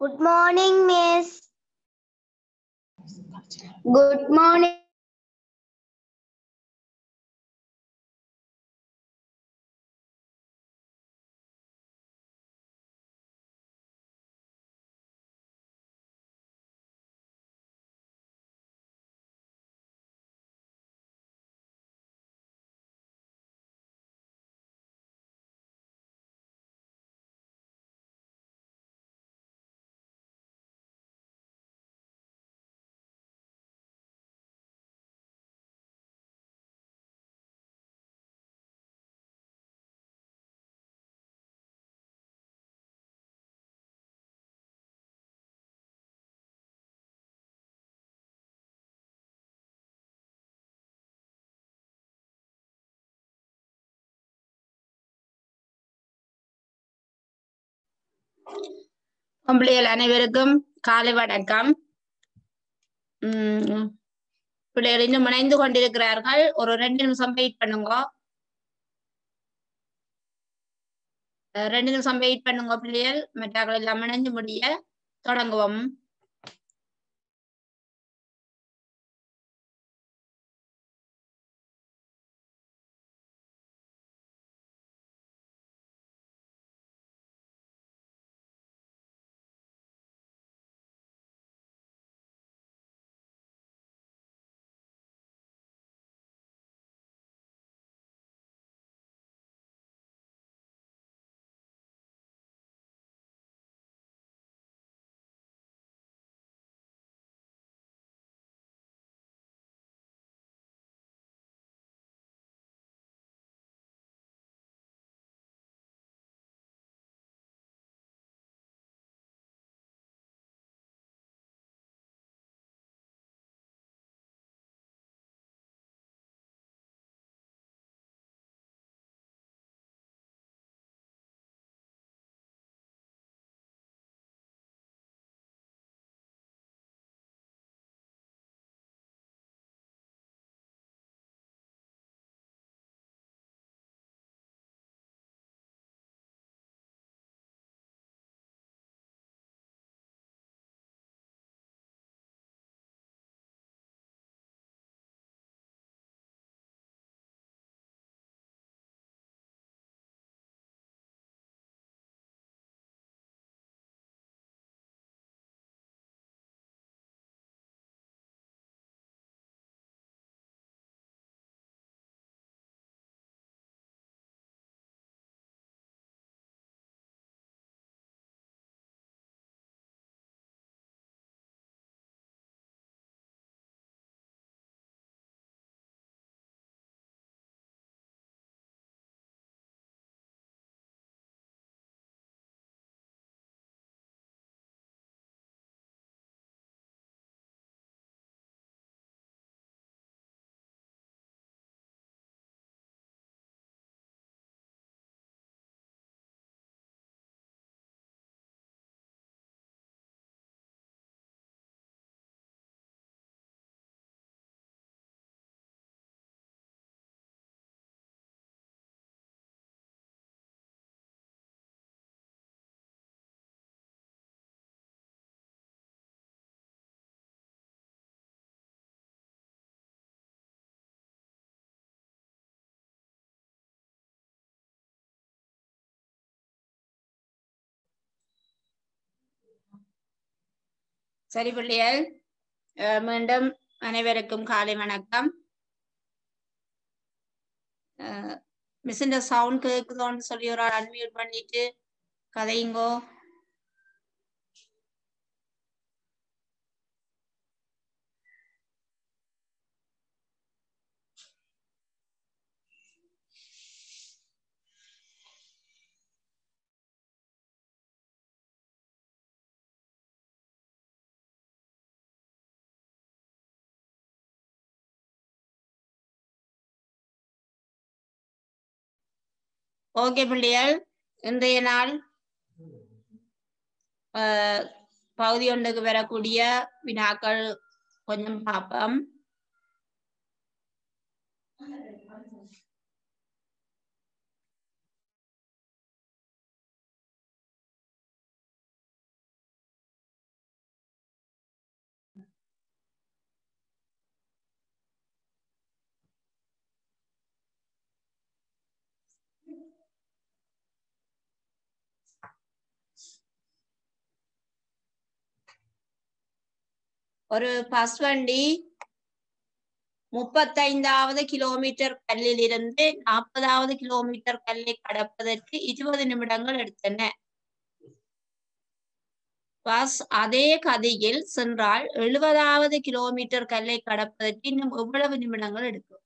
Good morning, Miss. Good morning. பிள்ளைகள் அனைவருக்கும் காலை வணக்கம். பிள்ளைகள் இன்னும் இணைந்து கொண்டிருக்கிறார்கள். ஒரு 2 நிமிஷம் வெயிட் பண்ணுங்க. 2 நிமிஷம் வெயிட் பண்ணுங்க பிள்ளைகள். மற்றவர்கள் எல்லாம் இணைஞ்சு முடிய தொடங்குவோம். சரி பிள்ளைகள், மீண்டும் அனைவருக்கும் காலை வணக்கம். மிஸ் இந்த சவுண்ட் கேக்குதோன்னு சொல்லி ஒரு ஆள் அன்மியூட் பண்ணிட்டு கதையுங்கோ. ஓகே பிள்ளைகள், இன்றைய நாள் பகுதி ஒன்றுக்கு வரக்கூடிய வினாக்கள் கொஞ்சம் பார்ப்போம். ஒரு பஸ் வண்டி 35வது கிலோமீட்டர் கல்லில் இருந்து 40வது கிலோமீட்டர் கல்லை கடப்பதற்கு 20 நிமிடங்கள் எடுத்தன. பஸ் அதே கதியில் சென்றால் 70வது கிலோமீட்டர் கல்லை கடப்பதற்கு இன்னும் எவ்வளவு நிமிடங்கள் எடுக்கும்?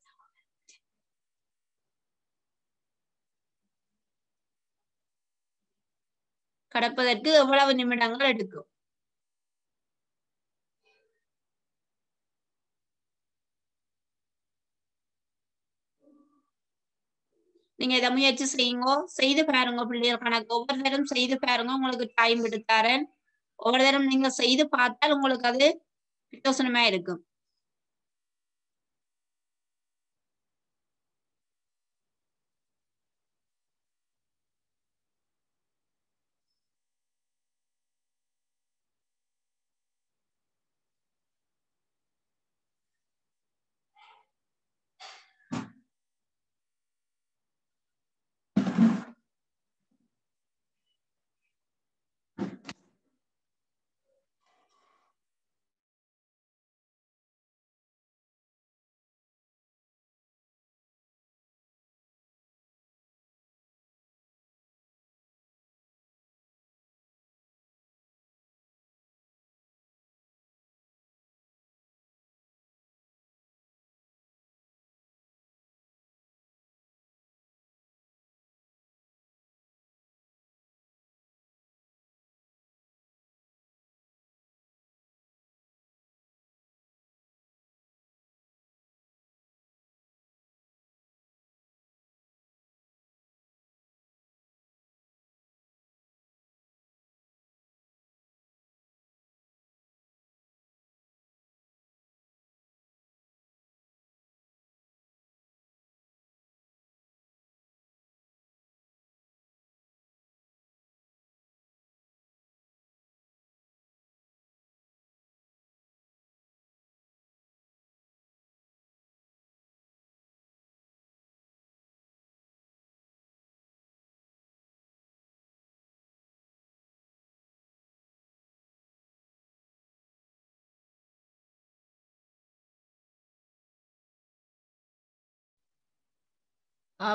கடப்பதற்கு எவ்வளவு நிமிடங்கள் எடுக்கும்? நீங்க இதை முயற்சி செய்யுங்க, செய்து பாருங்க பிள்ளைகள். கணக்கு ஒவ்வொரு நேரம் செய்து பாருங்க, உங்களுக்கு டைம் எடுத்தாரன். ஒவ்வொரு நேரம் நீங்க செய்து பார்த்தால் உங்களுக்கு அது பிரயோசனமா இருக்கும்.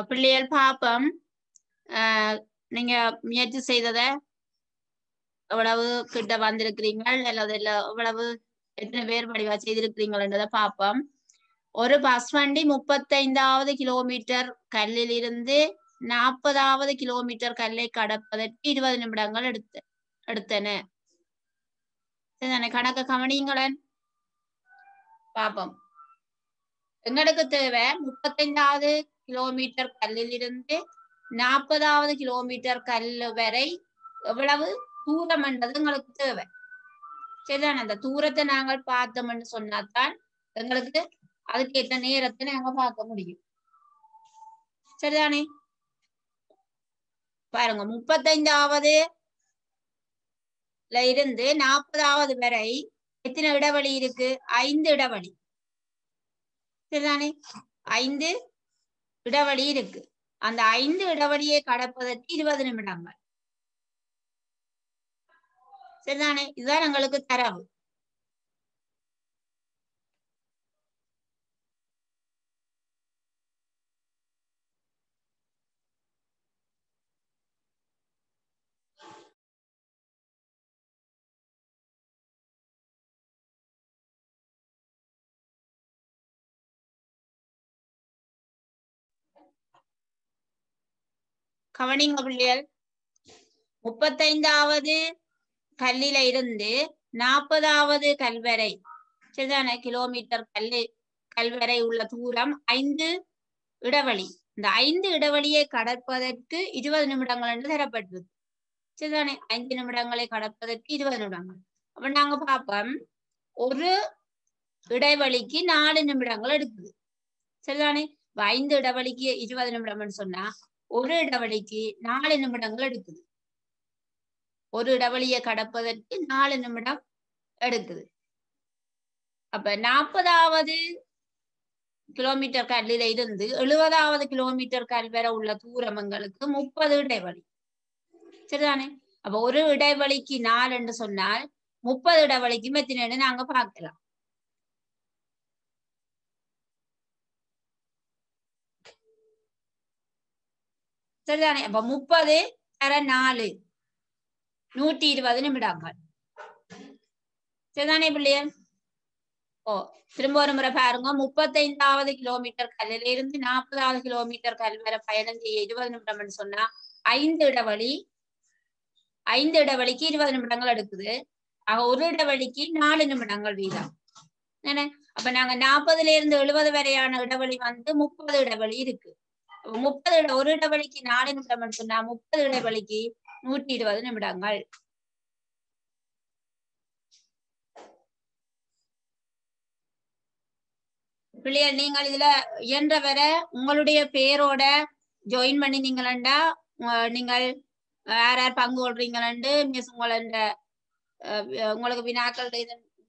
பிள்ளைகள் பாப்பம், நீங்க முயற்சி செய்தத எவ்வளவு கிட்ட வந்திருக்கிறீங்கள் அல்லது எவ்வளவு எத்தனை பேர் வடிவா செய்திருக்கிறீங்கன்றதை பார்ப்போம். ஒரு பஸ் வண்டி 35வது கிலோமீட்டர் கல்லில் இருந்து 40வது கிலோமீட்டர் கல்லை கடப்பதற்கு 20 நிமிடங்கள் எடுத்தன. கணக்க கவனிங்களன் பாப்போம். எங்களுக்கு தேவை 35வது கிலோமீட்டர் கல்லில் இருந்து 40வது கிலோமீட்டர் கல்லு வரை எவ்வளவு தூரம் என்றது எங்களுக்கு தேவை. சரிதானே? அந்த தூரத்தை நாங்கள் பார்த்தோம்னு சொன்னாதான் எங்களுக்கு அதுக்கேற்ற நேரத்தை நாங்க பார்க்க முடியும். சரிதானே? பாருங்க, 35வது இருந்து 40வது வரை எத்தனை இடைவெளி இருக்கு? 5 இடைவெளி. சரிதானே? 5 இடைவெளி இருக்கு. அந்த 5 இடைவெளியை கடப்பதற்கு 20 நிமிடங்கள். சரிதானே? இதுதான் எங்களுக்கு தரவு. கவனிங்க பிள்ளைகள் 35வது கல்லில இருந்து 40வது கல்வரை சரிதானே கிலோமீட்டர் கல்வரை உள்ள தூரம் 5 இடைவெளி. இந்த 5 இடைவெளியை கடப்பதற்கு 20 நிமிடங்கள் என்று தரப்பட்டிருக்கு சரிதானே. 5 நிமிடங்களை கடப்பதற்கு 20 நிமிடங்கள். அப்ப நாங்க பார்ப்போம் ஒரு இடைவெளிக்கு 4 நிமிடங்கள் எடுக்குது சரிதானே. 5 இடைவெளிக்கு 20 நிமிடம் சொன்னா ஒரு இடைவெளிக்கு 4 நிமிடங்கள் எடுக்குது. ஒரு இடைவெளியை கடப்பதற்கு 4 நிமிடம் எடுக்குது. அப்ப 40வது கிலோமீட்டர் கல்லில இருந்து 70வது கிலோமீட்டர் கல் வரை உள்ள தூரம் எங்களுக்கு 30 இடைவெளி சரிதானே. அப்ப ஒரு இடைவெளிக்கு 4 என்று சொன்னால் 30 இடைவெளிக்கு எத்தனை நாங்க பார்க்கலாம். சரிதானே. அப்ப 30 × 4 120 நிமிடங்கள் சரிதானே பிள்ளையர். திரும்ப ஒரு முறை பாருங்க. 35வது கிலோமீட்டர் கல்லில இருந்து 40வது கிலோமீட்டர் கல் வரை பயணம் செய்ய 20 நிமிடம் சொன்னா 5 இடைவெளிக்கு 20 நிமிடங்கள் எடுக்குது. ஆக ஒரு இடைவெளிக்கு 4 நிமிடங்கள் வீதம். அப்ப நாங்க 40ல இருந்து 70 வரையான இடைவெளி வந்து 30 இடைவெளி இருக்கு. 30 ஒரு இடைவெளிக்கு 4 நிமிடம் சொன்னா 30 இடைவெளிக்கு 120 நிமிடங்கள். பிள்ளைகள் நீங்கள் இதுல இயன்ற வர உங்களுடைய பேரோட ஜாயின் பண்ணி நீங்களா நீங்கள் யார் யார் பங்கு கொள்றீங்களு மிஸ் உங்களுக்கு வினாக்கள்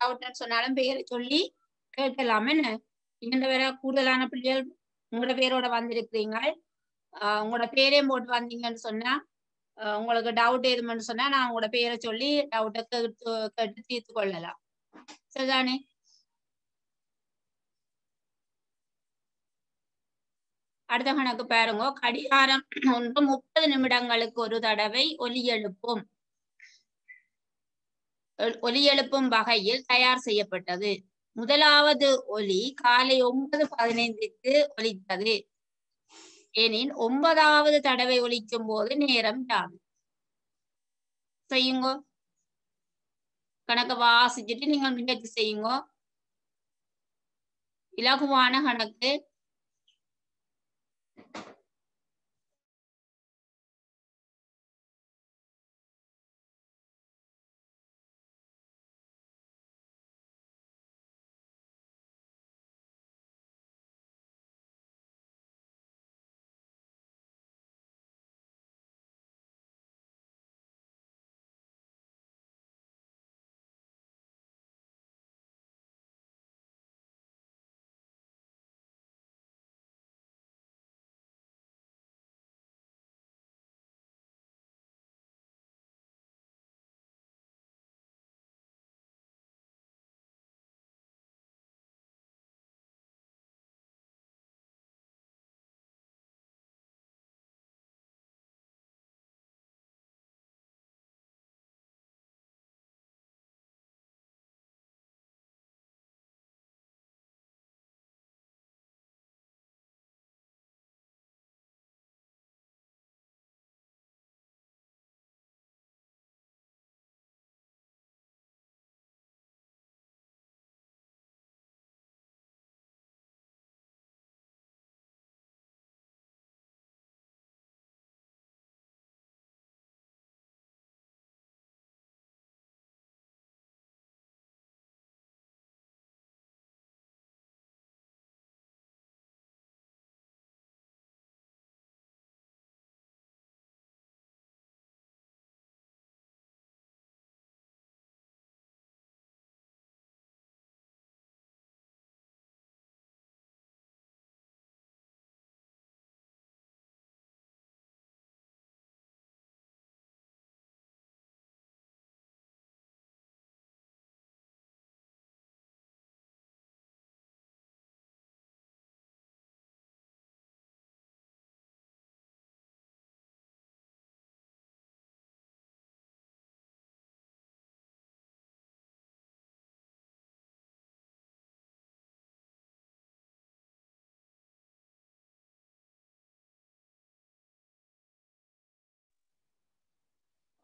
டவுட் சொன்னாலும் பேரை சொல்லி கேட்கலாம். என்ன இயன்ற வர கூடுதலான பிள்ளைகள் உங்களோட பேரோட வந்திருக்கிறீங்க. உங்களோட பேரையும் போட்டு வந்தீங்கன்னு சொன்னா உங்களுக்கு டவுட் எதுன்னு சொன்னா நான் உங்களோட பேரை சொல்லி டவுட்டை கேட்டு தீர்த்து கொள்ளலாம் சரிதானே. அடுத்த கணக்கு பாருங்க. கடிகாரம் ஒன்று 30 நிமிடங்களுக்கு ஒரு தடவை ஒலி எழுப்பும் வகையில் தயார் செய்யப்பட்டது. முதலாவது ஒலி காலை 9:15க்கு ஒலித்தது எனின் 9வது தடவை ஒலிக்கும் போது நேரம் யாது? செய்யுங்க. கணக்கு வாசிச்சுட்டு நீங்கள் முயற்சி செய்யுங்க. இலகுவான கணக்கு.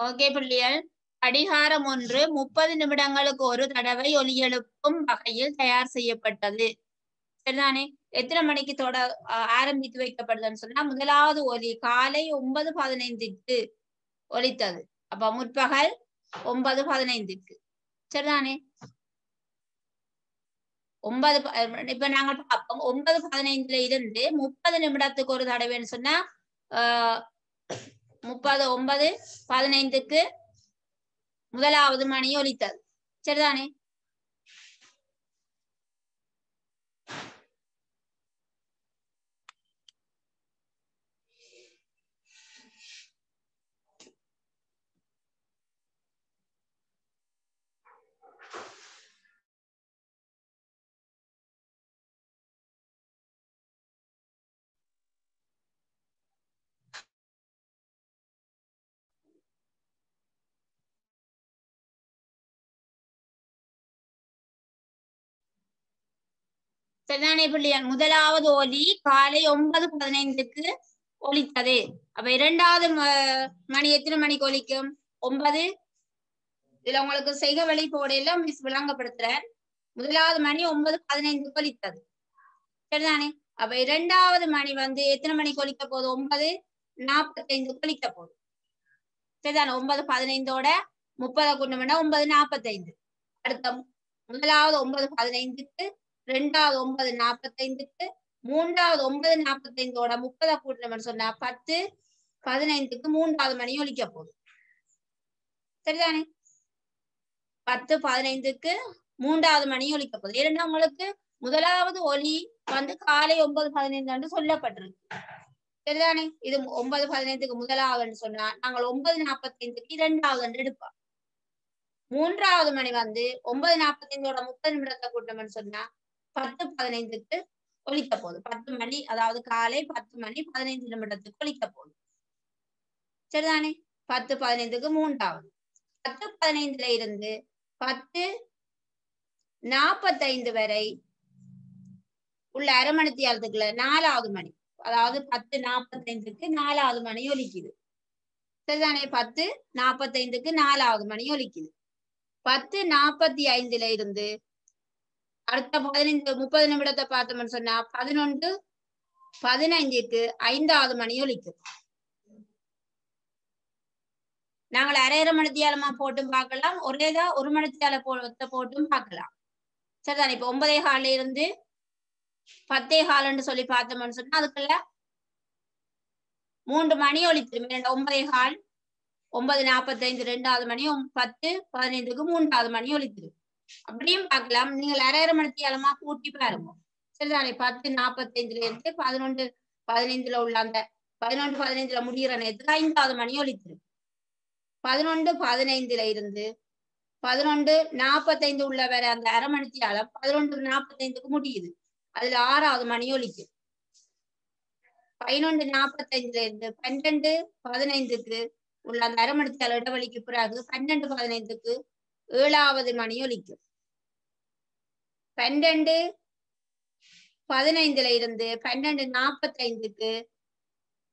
ஓகே பிள்ளைகள், கடிகாரம் ஒன்று 30 நிமிடங்களுக்கு ஒரு தடவை ஒலி எழுப்பும் வகையில் தயார் செய்யப்பட்டது. சரிதானே? எத்தனை மணிக்கு ஆரம்பித்து வைக்கப்படுதுன்னு சொன்னா, முதலாவது ஒலி காலை 9:15க்கு ஒலித்தது. அப்ப முற்பகல் 9:15க்கு. சரிதானே? இப்ப நாங்கள் பார்ப்போம். 9:15 இருந்து 30 நிமிடத்துக்கு ஒரு தடவைன்னு சொன்னா 9:15க்கு முதலாவது மணி ஒலித்தது. சரிதானே? சரிதானே பிள்ளையார்? முதலாவது ஒலி காலை 9:15க்கு ஒலித்தது. அப்ப இரண்டாவது மணி எத்தனை மணிக்கு ஒலிக்கும்? 9. இதுல உங்களுக்கு செய்க வழி போடையில மிஸ் விளங்கப்படுத்துறேன். முதலாவது மணி 9:15க்கு ஒலித்தது. சரிதானே? அப்ப இரண்டாவது மணி எத்தனை மணிக்கு ஒலிக்க போகுது? 9:45க்கு ஒலிக்க போகுது. சரிதானே? 9:15ஓட 30 கூட்டினா 9:45. அடுத்த முதலாவது 9:15க்கு, இரண்டாவது 9:45க்கு, மூன்றாவது 9:45ஓட 30 கூட்டினோம்னு சொன்னா 10:15க்கு மூன்றாவது மணி ஒலிக்க போகுது. சரிதானே? 10:15க்கு மூன்றாவது மணி ஒலிக்க போகுது. ஏன்னா உங்களுக்கு முதலாவது ஒலி காலை 9:15 சொல்லப்பட்டிருக்கு. சரிதானே? இது 9:15க்கு முதலாவதுன்னு சொன்னா நாங்கள் 9:45க்கு இரண்டாவது எடுப்போம். மூன்றாவது மணி 9:45ஓட 30 நிமிடத்தை கூட்டம்னு சொன்னா 10:15க்கு ஒலிக்க போகுது. 10 மணி, அதாவது காலை 10:15 நிமிடத்துக்கு ஒலிக்க போகுது. சரிதானே? 10:15க்கு மூன்றாவது. 10:15 இருந்து 10:45 வரை உள்ள அரை மணி நேரத்துக்குள்ள நாலாவது மணி, அதாவது 10:45க்கு நாலாவது மணி ஒலிக்குது. சரிதானே? 10:45க்கு நாலாவது மணி ஒலிக்குது. 10:45 இருந்து அடுத்த 30 நிமிடத்தை பார்த்தோம்னு சொன்னா 11:15க்கு ஐந்தாவது மணி ஒலிக்குது. நாங்கள் அரை மணித்தியாலமா போட்டும் பார்க்கலாம், ஒரேதான் ஒரு மணித்தியால போட்டும் பார்க்கலாம். சரிதானே? இப்ப 9:15 இருந்து 10:15 சொல்லி பார்த்தோம்னு சொன்னா அதுக்குள்ள 3 மணி ஒலித்திரும். 9:15, 9:45 ரெண்டாவது மணி, 10:15க்கு மூன்றாவது மணி ஒலித்திரும். அப்படியும் பார்க்கலாம். நீங்கள் அரை மணித்தியாலமா கூட்டி பாருங்க. சரிதானே? 10:45 இருந்து 11:15 உள்ள அந்த 11:15 முடிகிற நேரத்துக்கு ஐந்தாவது மணி ஒலித்திரும். 11:15 இருந்து 11:45 உள்ள வேற அந்த அரை மணித்தியாலம் 11:45க்கு முடியுது. அதுல ஆறாவது மணி ஒலிக்கு. 11:45 இருந்து 12:15க்கு உள்ள அந்த அரை மணித்தியால இடைவெளிக்கு பிறகு 12:15க்கு ஏழாவது மணி ஒலிக்கும். 12:15 இருந்து 12:45க்கு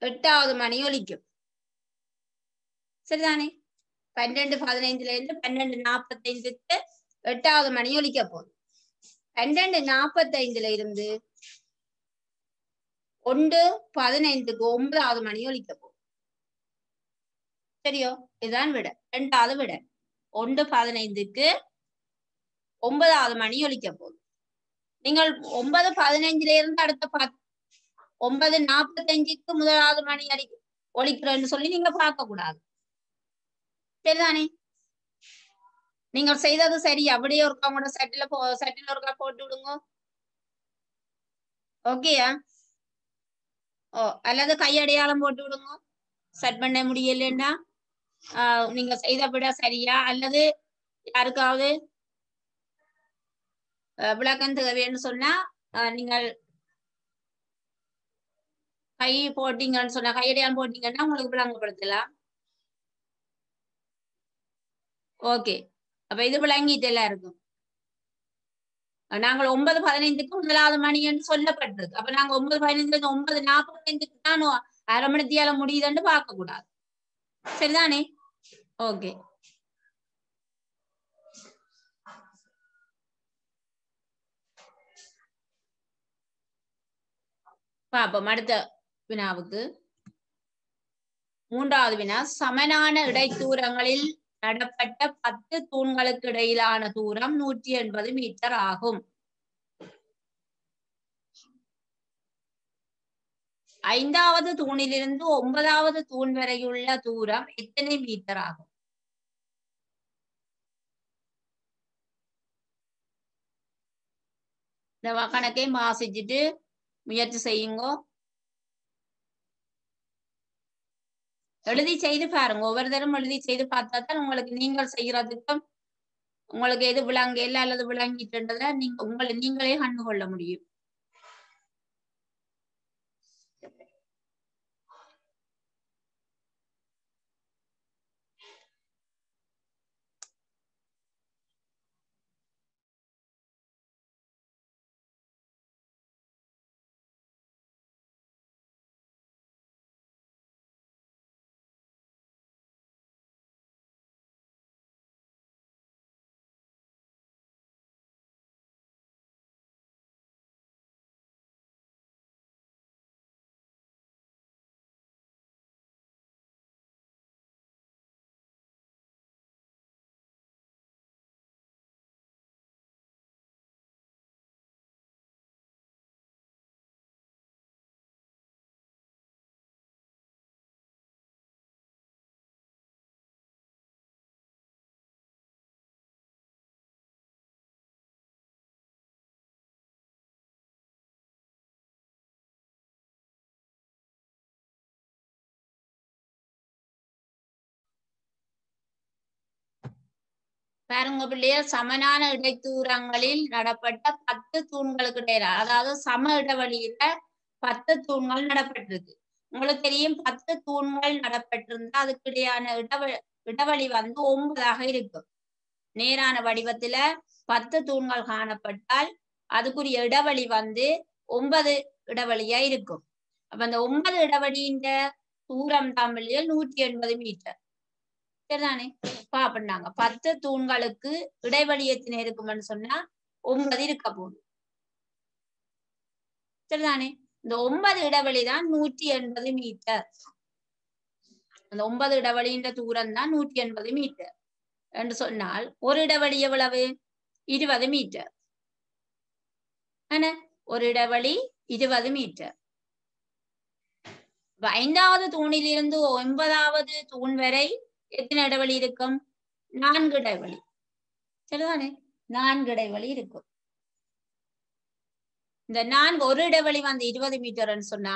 எட்டாவது மணி ஒலிக்கும். சரிதானே? 12:15 இருந்து 12:45க்கு எட்டாவது மணி ஒலிக்க போகுது. 12:45 இருந்து 1:15க்கு ஒன்பதாவது மணி ஒலிக்க போகுது. சரியோ? இதுதான் விட, இரண்டாவது விட. 1:15க்கு ஒன்பதாவது மணி ஒலிக்க போகுது. நீங்கள் 9:15 இருந்து அடுத்த 9:45க்கு முதலாவது மணி ஒலிக்கிறேன்னு சொல்லி நீங்க பார்க்க கூடாது. சரிதானே? நீங்க செய்தது சரி. அப்படியே ஒருக்கா உங்களோட சட்டில ஒருக்கா போட்டு விடுங்க. ஓகேயா? ஓ, அல்லது கையடையாளம் போட்டு விடுங்க. செட் பண்ண முடியலன்னா நீங்க செய்த விட சரியா, அல்லது யாருக்காவது விளக்கம் தேவைன்னு சொன்னா நீங்கள் கை போட்டீங்கன்னு சொன்னா, கையடையாளம் போட்டீங்கன்னா உங்களுக்கு விளங்கப்படுத்தலாம். ஓகே, அப்ப இது விளங்கிட்டு எல்லாம் இருக்கும். நாங்கள் 9:15க்கு முதலாவது மணி என்று சொல்லப்பட்டிருக்கு. அப்ப நாங்க 9:15 9:45க்கு தான் அரை மணித்தியால முடியுதுன்னு பார்க்க கூடாது. சரிதானே? ஓகே. பாப்போம் அடுத்த வினாவுக்கு. மூன்றாவது வினா, சமனான இடைத்தூரங்களில் நடப்பட்ட 10 தூண்களுக்கு இடையிலான தூரம் 180 மீட்டர் ஆகும். 5வது தூணிலிருந்து 9வது தூண் வரையுள்ள தூரம் எத்தனை மீட்டர் ஆகும்? இந்த கணக்கை வாசிச்சுட்டு முயற்சி செய்யுங்க. எழுதி செய்து பாருங்க. ஒவ்வொரு தரம் எழுதி செய்து பார்த்தா தான் உங்களுக்கு நீங்கள் செய்யறதுக்கும் உங்களுக்கு எது விளங்கல அல்லது விளங்கிட்டுன்றத நீங்களே கண்டு கொள்ள முடியும். பாருங்க பிள்ளையர், சமனான இடைத்தூரங்களில் நடப்பட்ட 10 தூண்களுக்கு இடையில, அதாவது சம இடைவெளியில 10 தூண்கள் நடப்பட்டிருக்கு. உங்களுக்கு தெரியும் 10 தூண்கள் நடப்பட்டிருந்தா அதுக்கு இடையான இடைவெளி வந்து 9ஆக இருக்கும். நேரான வடிவத்துல 10 தூண்கள் காணப்பட்டால் அதுக்குரிய இடைவெளி வந்து 9 இடைவெளியா இருக்கும். அப்ப அந்த 9 இடைவெளியின் தூரம் தான் பிள்ளையர் 180 மீட்டர். சரிதானே? பாப்பண்ணாங்க 10 தூண்களுக்கு இடைவெளி எத்தனை இருக்கும்னு சொன்னா 9 இருக்க போகுது. சரிதானே? இந்த 9 இடைவெளி தான் 180 மீட்டர். அந்த 9 இடைவெளியின் தூரம் தான் 180 மீட்டர் என்று சொன்னால் ஒரு இடைவெளி எவ்வளவு? 20 மீட்டர். ஒரு இடைவெளி 20 மீட்டர். 5வது தூணிலிருந்து 9வது தூண் வரை எத்தனை இடைவெளி இருக்கும்? 4 இடைவெளி. சரிதானே? 4 இடைவெளி இருக்கும். இந்த 4 ஒரு இடைவெளி வந்து 20 மீட்டர்ன்னு சொன்னா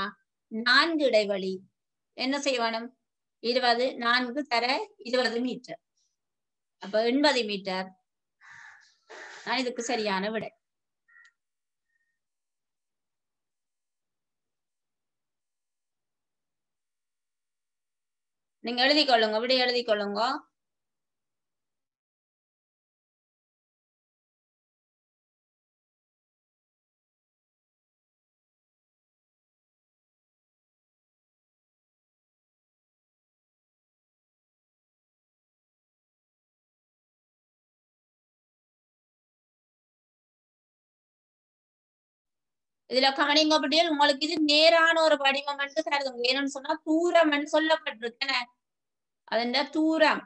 4 இடைவெளி என்ன செய்யணும்? 20 4 தர 20 மீட்டர். அப்ப 80 மீட்டர் தான் இதுக்கு சரியான விடை. நீங்க எழுதிக்கொள்ளுங்க, விடை எழுதிக்கொள்ளுங்க. இதுல கவனிங்க அப்படியே, உங்களுக்கு இது நேரான ஒரு வடிவம் என்று கருதுங்க. ஏன்னு சொன்னா தூரம் என்று சொல்லப்பட்டிருக்கு. அதன் தூரம்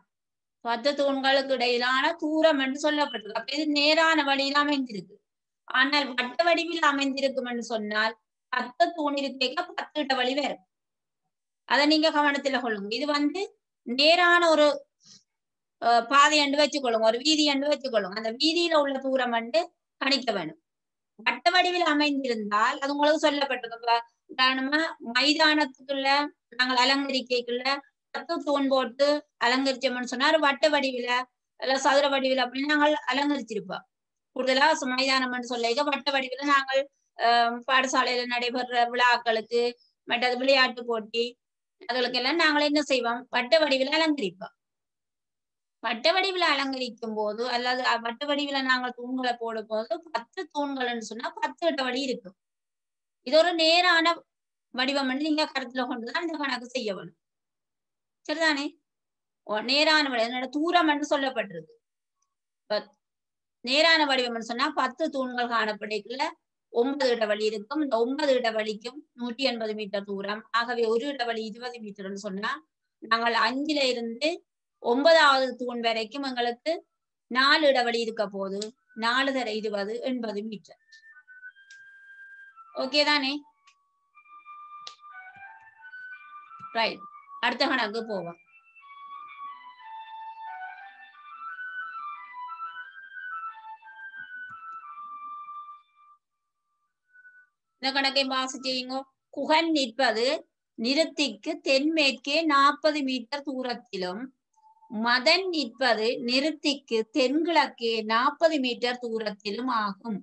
10 தூண்களுக்கு இடையிலான தூரம் என்று சொல்லப்பட்டிருக்கு. அப்ப இது நேரான வழியில் அமைந்திருக்கு. ஆனால் வட்ட வடிவில் அமைந்திருக்கும் என்று சொன்னால் 10 தூண் இருக்க 10 இடைவெளி வரும். அதை நீங்க கவனத்துல கொள்ளுங்க. இது வந்து நேரான ஒரு பாதை என்று வச்சுக்கொள்ளுங்க, ஒரு வீதி என்று வச்சுக்கொள்ளுங்க. அந்த வீதியில உள்ள தூரம் வந்து கணிக்க வேணும். வட்ட வடிவில் அமைந்திருந்தால் அது உங்களுக்கு சொல்லப்பட்டிருக்கு. உதாரணமா மைதானத்துக்குள்ள நாங்கள் அலங்கரிக்கக்குள்ள 10 தூண் போட்டு அலங்கரிச்சோம்னு சொன்னா வட்ட வடிவில இல்ல சதுர வடிவில் அப்படின்னு நாங்கள் அலங்கரிச்சிருப்போம். கூடுதலா மைதானம் சொல்லிக்க வட்ட வடிவில நாங்கள் பாடசாலையில நடைபெற விழாக்களுக்கு மற்றது விளையாட்டு போட்டி அதுகளுக்கெல்லாம் நாங்கள் என்ன செய்வோம்? வட்ட வடிவில் அலங்கரிப்போம். வட்ட வடிவில் அலங்கரிக்கும் போது அல்லது வட்ட வடிவில நாங்கள் தூண்களை போடும் போது 10 தூண்கள்னு சொன்னா 10 இடைவெளி இருக்கும். இது ஒரு நேரான வடிவம் நீங்க கருத்துல கொண்டுதான் இந்த கணக்கு செய்ய வேணும். சரிதானே? நேரான வடிவம் தூரம் என்று சொல்லப்பட்டிருக்கு. நேரான வடிவம் சொன்னா 10 தூண்கள் காணப்படுகிற 9 இடவழி இருக்கும். இந்த 9 இடவழிக்கும் 180 மீட்டர் தூரம். ஆகவே ஒரு இடவழி 20 மீட்டர்னு சொன்னா நாங்கள் 5ல இருந்து 9வது தூண் வரைக்கும் எங்களுக்கு 4 இடவழி இருக்க போது 4 தர 20 80 மீட்டர். ஓகே தானே? ரைட், அடுத்த கணக்கு போவோம். இந்த கணக்கை வாசிச்சீங்க. குகன் நிற்பது நிறுத்திக்கு தென்மேற்கே 40 மீட்டர் தூரத்திலும், மதன் நிற்பது நிறுத்திக்கு தென்கிழக்கே 40 மீட்டர் தூரத்திலும் ஆகும்.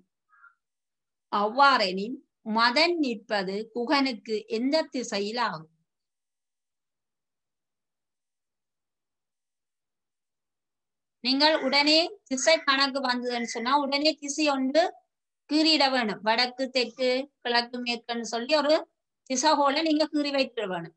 அவ்வாறெனின் மதன் நிற்பது குகனுக்கு எந்த திசையில் ஆகும்? நீங்கள் உடனே திசை கணக்கு வந்ததுன்னு சொன்னா உடனே திசை ஒன்று கீறிட வேணும். வடக்கு, தெற்கு, கிழக்கு, மேற்குன்னு சொல்லி ஒரு திசைகோலை நீங்க கீறி வைத்திட வேணும்.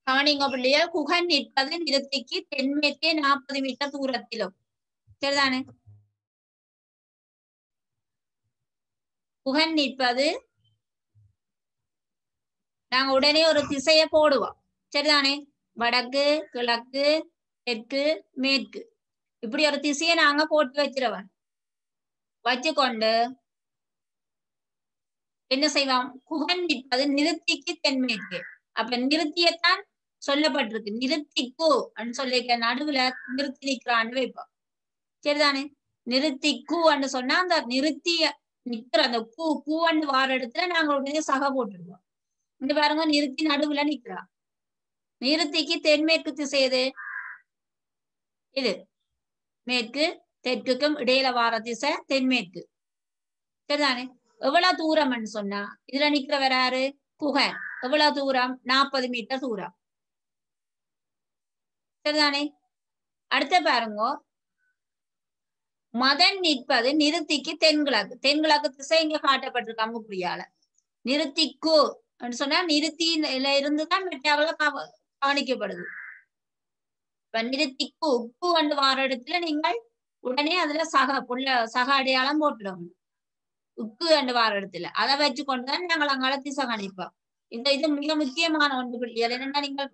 காணிங்க பிள்ளைய, குகன் நிற்பது நிறுத்திக்கு தென்மேற்கே 40 மீட்டர் தூரத்திலும். சரிதானே? குகன் நிற்பது நாங்க உடனே ஒரு திசையை போடுவோம். சரிதானே? வடக்கு, கிழக்கு, தெற்கு, மேற்கு, இப்படி ஒரு திசையை நாங்க போட்டு வச்சிருவோம். வச்சுக்கொண்டு என்ன செய்வோம்? குகன் நிற்பது நிறுத்திக்கு தென்மேற்கு. அப்ப நிறுத்தியத்தான் சொல்லப்பட்டிருக்கு. நிறுத்திக்கு சொல்லிக்க நடுவுல நிறுத்தி நிற்கிறான்னு வைப்போம். சரிதானே? நிறுத்திக்கு சொன்னா அந்த நிறுத்திய நிக்கிற அந்த கூன்னு வார இடத்துல நாங்க உடனே சக போட்டுருவோம். இங்க பாருங்க, நிறுத்தி நடுவுல நிக்கிறா. நிறுத்திக்கு தென்மேற்கு திசை எது? இது மேற்கு. தெற்குக்கும் இடையில வார திசை தென்மேற்கு. சரிதானே? எவ்வளவு தூரம்னு சொன்னா இதுல நிக்கிறவர் யாரு? குகன். எவ்வளவு தூரம்? 40 மீட்டர் தூரம். சரிதானே? அடுத்த பாருங்க, மதன் நிற்பது நிறுத்திக்கு தென்கிழக்கு. தென்கிழக்கு திசை இங்க காட்டப்பட்டிருக்கு அம்புக்குறியால. நிறுத்திக்கு சொன்னா நிறுத்தியில இருந்துதான் மெட்டாவில கவனிக்கப்படுது. இப்ப நிறுத்திக்கு உப்பு வார இடத்துல நீங்கள் உடனே அதுல சக அடையாளம் போட்டுடணும். உப்பு வார இடத்துல அதை வச்சு கொண்டுதான் நாங்கள் அங்கால திசை கணிப்போம். இது மிக முக்கியமான ஒன்று பிள்ளைகள். என்னன்னா நீங்கள்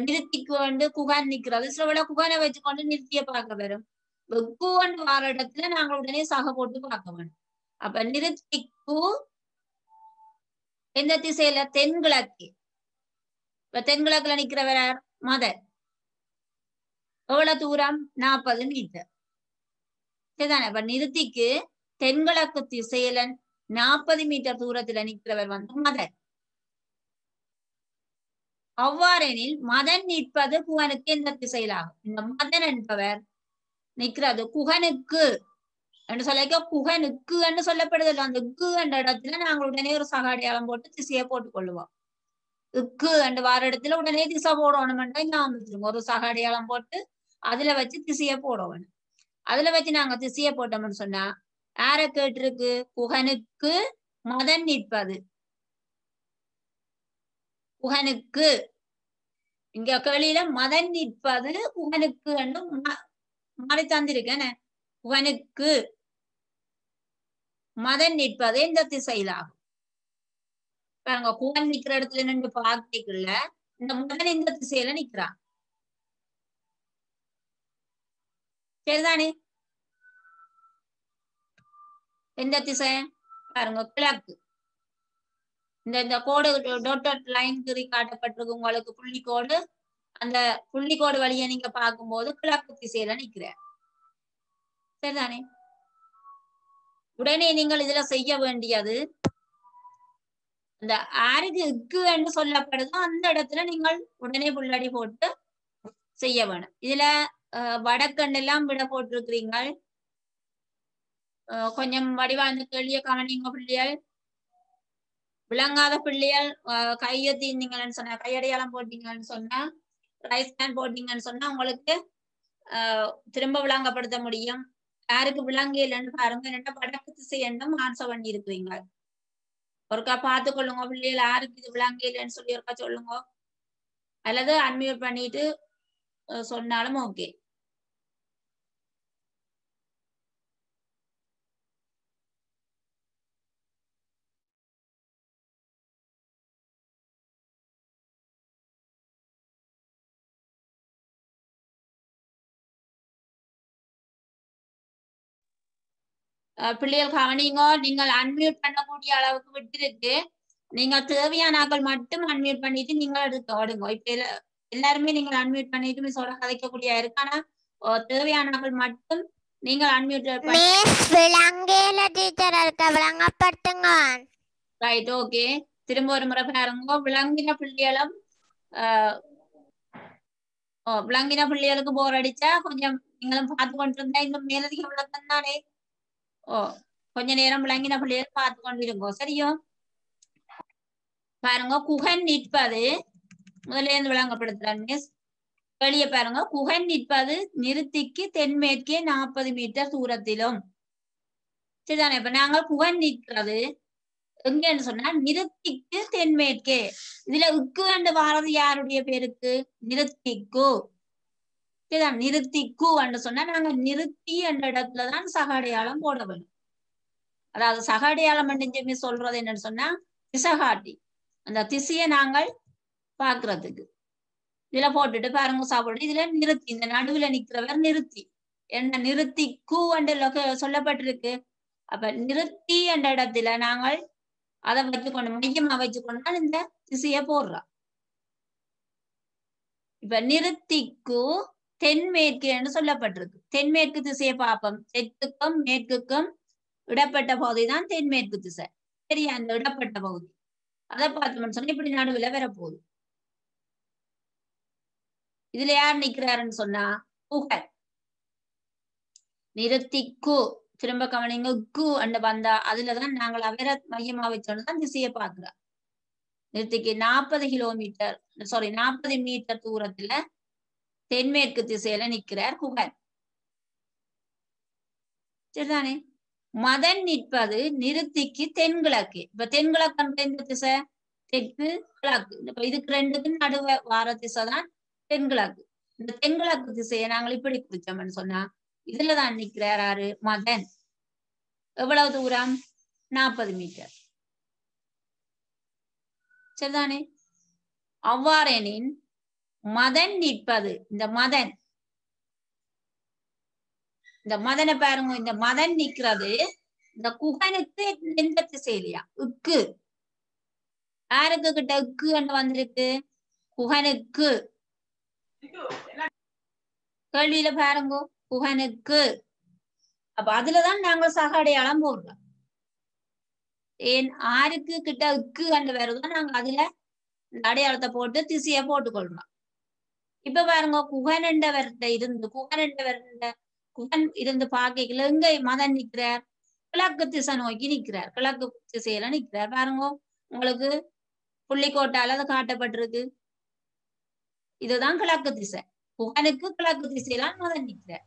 நிறுத்திக்கு குகான் நிக்கிறது சில குகானை வச்சுக்கொண்டு நிறுத்திய பார்க்க வரும். உப்பு வார இடத்துல நாங்கள் உடனே சக போட்டு பார்க்க வேணும். அப்ப நிறுத்திக்கு எந்த திசையில? தென்கிழக்கு. இப்ப தென்கிழக்குல நிக்கிறவர் மதன். எவ்வளவு தூரம்? 40 மீட்டர். சரிதானே? அப்ப நிறுத்திக்கு தென்கிழக்கு திசையில 40 மீட்டர் தூரத்துல நிற்கிறவர் மதன். அவ்வாறெனில் மதன் நிற்பது குகனுக்கு எந்த திசையிலாகும்? இந்த மதன் என்பவர் நிற்கிறது குகனுக்கு என்று சொல்லிக்க, குகனுக்கு என்று சொல்லப்படுதல். அந்த கு என்ற இடத்துல நாங்கள் உடனே ஒரு சக அடையாளம் போட்டு திசையை போட்டுக் கொள்ளுவோம். இக்கு என்று வார இடத்துல உடனே திசை போடணும். ஞாபகம் ஒரு சக அடையாளம் போட்டு அதுல வச்சு திசையை போடணும். அதுல வச்சு நாங்க திசையை போட்டோம்னு சொன்னா யார கேட்டிருக்கு? குகனுக்கு மதன் நிற்பது. குகனுக்கு இங்க கேள்வியில மதன் நிற்பது குகனுக்கு என்று மாறி தந்திருக்கேன். குகனுக்கு மதன் நிற்பது இந்த திசையிலாகும். பாருங்க, குகன் நிக்கிற இடத்துல நின்று பார்க்கல, இந்த மதன் இந்த திசையில நிக்கிறான். சரிதானே? எந்த திசை பாருங்க, கிழக்கு. இந்த கோடு டாட் லைன் கீறி காட்டப்பட்டிருக்கு உங்களுக்கு புள்ளிக்கோடு. அந்த புள்ளிக்கோடு வழியை நீங்க பார்க்கும்போது கிழக்கு திசையில நிக்கிற. சரிதானே? உடனே நீங்கள் இதுல செய்ய வேண்டியது, இந்த ஆருக்கு இக்கு என்று சொல்லப்படுதோ அந்த இடத்துல நீங்கள் உடனே புள்ளடி போட்டு செய்ய வேணும். இதுல வடக்கண்ணு எல்லாம் விட போட்டிருக்கிறீங்க. கொஞ்சம் வடிவா இந்த கேள்விய கவனிங்க பிள்ளைகள். விளங்காத பிள்ளைகள் கையெழுத்தீங்கன்னு சொன்னா, கையடையாளம் போட்டீங்கன்னு சொன்னா, ரைட் ஹேண்ட் போட்டீங்கன்னு சொன்னா உங்களுக்கு திரும்ப விளங்கப்படுத்த முடியும். யாருக்கு விளங்க இல்லைன்னு பாருங்க. ரெண்ட வடக்கு திசை என்றும் ஆன்சர் பண்ணி இருக்கிறீங்க. ஒருக்கா பார்த்து கொள்ளுங்க பிள்ளைகள், யாருக்கு இது விளங்க இல்லைன்னு சொல்லி ஒருக்கா சொல்லுங்க, அல்லது அன்மியூட் பண்ணிட்டு சொன்னாலும் ஓகே. பிள்ளைகள் கவனிங்க, நீங்கள் அன்மியூட் பண்ணக்கூடிய அளவுக்கு விட்டுருக்கு. நீங்க தேவையான ஆக்கள் மட்டும் அன்மியூட் பண்ணிட்டு நீங்க எடுத்து ஓடுங்க. இப்ப எல்லாருமே நீங்கள் அன்மியூட் பண்ணிட்டு மிஸ்ஸோட கதைக்கக்கூடிய இருக்கு. ஆனா தேவையான ஆக்கள் மட்டும் நீங்கள் அன்மியூட் விளங்கப்படுத்துங்க. Right, okay. திரும்ப ஒரு முறை பாருங்க. விளங்கின பிள்ளைகளும் விளங்கின பிள்ளைகளுக்கு போர் அடிச்சா கொஞ்சம் நீங்களும் பார்த்து கொண்டு இருந்தா இன்னும் மேலதிக விளக்கம் தானே. கொஞ்ச நேரம் விளங்கின பிள்ளைகள் பார்த்து கொண்டிருக்கோ. சரியோ? பாருங்க, குகன் நிற்பது முதல்ல இருந்து விளங்கப்படுத்துறாங்க மிஸ். வெளியே பாருங்க, குகன் நிற்பது நிறுத்திக்கு தென்மேற்கே 40 மீட்டர் தூரத்திலும். சரிதானே? இப்ப நாங்கள் குகன் நிற்கிறது எங்கன்னு சொன்னா நிறுத்திக்கு தென்மேற்கே. இதுல உக்கு என்று வாரது யாருடைய பேருக்கு? நிறுத்திக்கு. சரிதான்? நிறுத்திக்கு என்று சொன்னா நாங்க நிறுத்தி என்ற இடத்துலதான் சக அடையாளம் போட வேண்டும். அதாவது சக அடையாளம் என்று சொல்றது என்னன்னு சொன்னா திசகாட்டி. அந்த திசையை நாங்கள் பாக்குறதுக்கு இதுல போட்டுட்டு பாருங்க சாப்பிட்டு இதுல நிறுத்தி, இந்த நடுவுல நிக்கிறவர் நிறுத்தி. என்ன நிறுத்தி கூ என்று சொல்லப்பட்டிருக்கு. அப்ப நிறுத்தி என்ற இடத்துல நாங்கள் அதை வச்சுக்கொண்டு மையமா வச்சுக்கொண்டால் இந்த திசையை போடுறோம். இப்ப நிறுத்திக்கு தென்மேற்கு என்று சொல்லப்பட்டிருக்கு. தென்மேற்கு திசையை பார்ப்போம். தெற்குக்கும் மேற்குக்கும் இடப்பட்ட பகுதிதான் தென்மேற்கு திசை. சரியா? அந்த இடப்பட்ட பகுதி அதை பார்த்தோம்னு சொன்னா இப்படி நடுவுல வரப்போகுது. இதுல யார் நிக்கிறாருன்னு சொன்னா குகன். நிறுத்திக்கு திரும்ப கவனிங்க, கு அண்டு வந்தா அதுலதான் நாங்கள் அவரை மையமா வச்சோன்னு திசையை பார்க்கிறோம். நிறுத்திக்கு 40 கிலோமீட்டர் 40 மீட்டர் தூரத்துல தென்மேற்கு திசையில நிக்கிறார் குகன். சரிதானே? மதன் நிற்பது நிறுத்திக்கு தென்கிழக்கு. இப்ப தென்கிழக்கு எந்த திசை? தெற்கு கிழக்கு. இப்ப இதுக்கு ரெண்டுக்கும் நடுவ வார திசை தான் தென்கிழக்கு. இந்த தென்கிழக்கு திசையை நாங்கள் இப்படி குறிச்சோம்னு சொன்னா இதுலதான் நிக்கிறார் யாரு? மதன். எவ்வளவு தூரம்? 40 மீட்டர். சரிதானே? அவ்வாறெனின் மதன் நிற்பது, இந்த மதனை பாருங்க. இந்த மதன் நிக்கிறது இந்த குகனுக்கு எந்த திசையிலையா? உக்கு. யாருக்கு கிட்ட உக்கு என்று வந்திருக்கு? குகனுக்கு. கேள்வியில பாருங்க, குகனுக்கு. அப்ப அதுலதான் நாங்க சக அடையாளம் போடுறோம். ஏன் ஆருக்கு கிட்ட இக்கு கண்டு வருதோ நாங்க அதுல இந்த அடையாளத்தை போட்டு திசைய போட்டுக்கொள்றோம். இப்ப பாருங்க குகன் இருந்து பாக்கைக்குள்ள எங்க மதன் நிக்கிறார்? கிழக்கு திசை நோக்கி நிக்கிறார். கிழக்கு திசையில நிக்கிறார். பாருங்க உங்களுக்கு புள்ளிக்கோட்டால அது காட்டப்பட்டிருக்கு. இதுதான் கிழக்கு திசை. குகனுக்கு கிழக்கு திசையில மதன் நிக்கிறார்.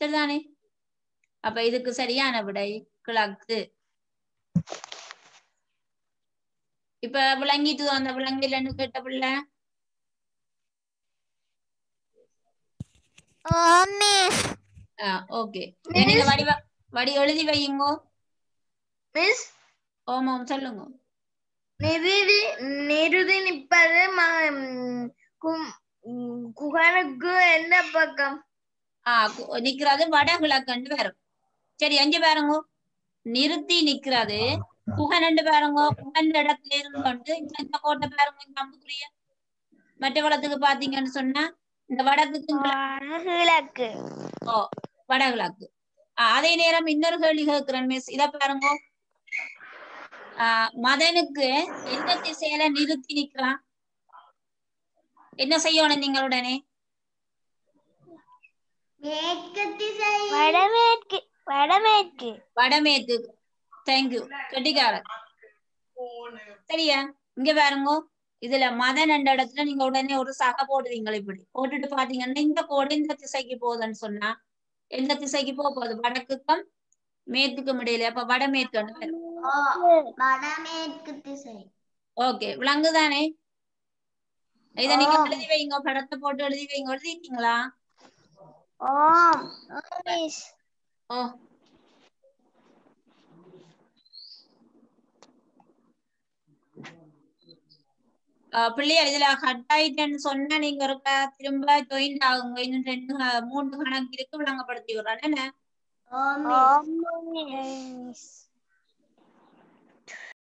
சரிதானே? அப்ப இதுக்கு சரியான விடை கிழக்கு. இப்ப விளங்கிட்டு அந்த விளங்கிலன்னு கேட்ட பிள்ளை ஓகே. நீங்க வடி எழுதி வையுங்கோ. மிஸ் ஓமாம் சொல்லுங்க. நிருதி நிப்பது குகனுக்கு எந்த பக்கம்? நிக்கிறது வடகிழக்கு வரும். சரி அஞ்சு பாருங்க. நிறுத்தி நிக்கிறது குகன் பாருங்க. குகன் இடத்துல இருந்து இந்த கோட்டை பாருங்க. இந்த அம்புக்குரிய மற்ற வளத்துக்கு பாத்தீங்கன்னு சொன்னா இந்த வடக்குக்கு கிழக்கு. ஓ வடகிழக்கு. அதே நேரம் இன்னொரு கேள்வி கேட்கிறேன் மிஸ். இத பாருங்க. மதனுக்கு எந்த திசையில நிறுத்தி நிக்கிறான்? என்ன செய்யணும் நீங்கள் உடனே? வடமேற்கு. வடமேற்கு. வடமேற்கு. தேங்க்யூ கெட்டிக்காரன். சரியா? இங்க பாருங்க. இதுல மதன் என்ற இடத்துல நீங்க உடனே ஒரு சக போடுவீங்க. இப்படி போட்டுட்டு பாத்தீங்கன்னா இந்த கோடு இந்த திசைக்கு போகுதுன்னு சொன்னா எந்த திசைக்கு போகுது? வடக்குக்கும் மேற்குக்கும் இடையில. அப்ப வடமேற்கு. வடமேற்கு திசை. ஓகே விளங்குதானே? இத நீங்க எழுதி வைங்க. படத்தை போட்டு எழுதி வைங்க. எழுதிட்டீங்களா? ஓ பிள்ளைகள் இதுல கட் ஆயிட்டேன்னு சொன்னா நீங்க இருக்க திரும்ப ஜாயின் ஆகுங்க. இன்னும் 2 3 கணக்கு இருக்கு. விளங்கப்படுத்தி விடுறேன். என்ன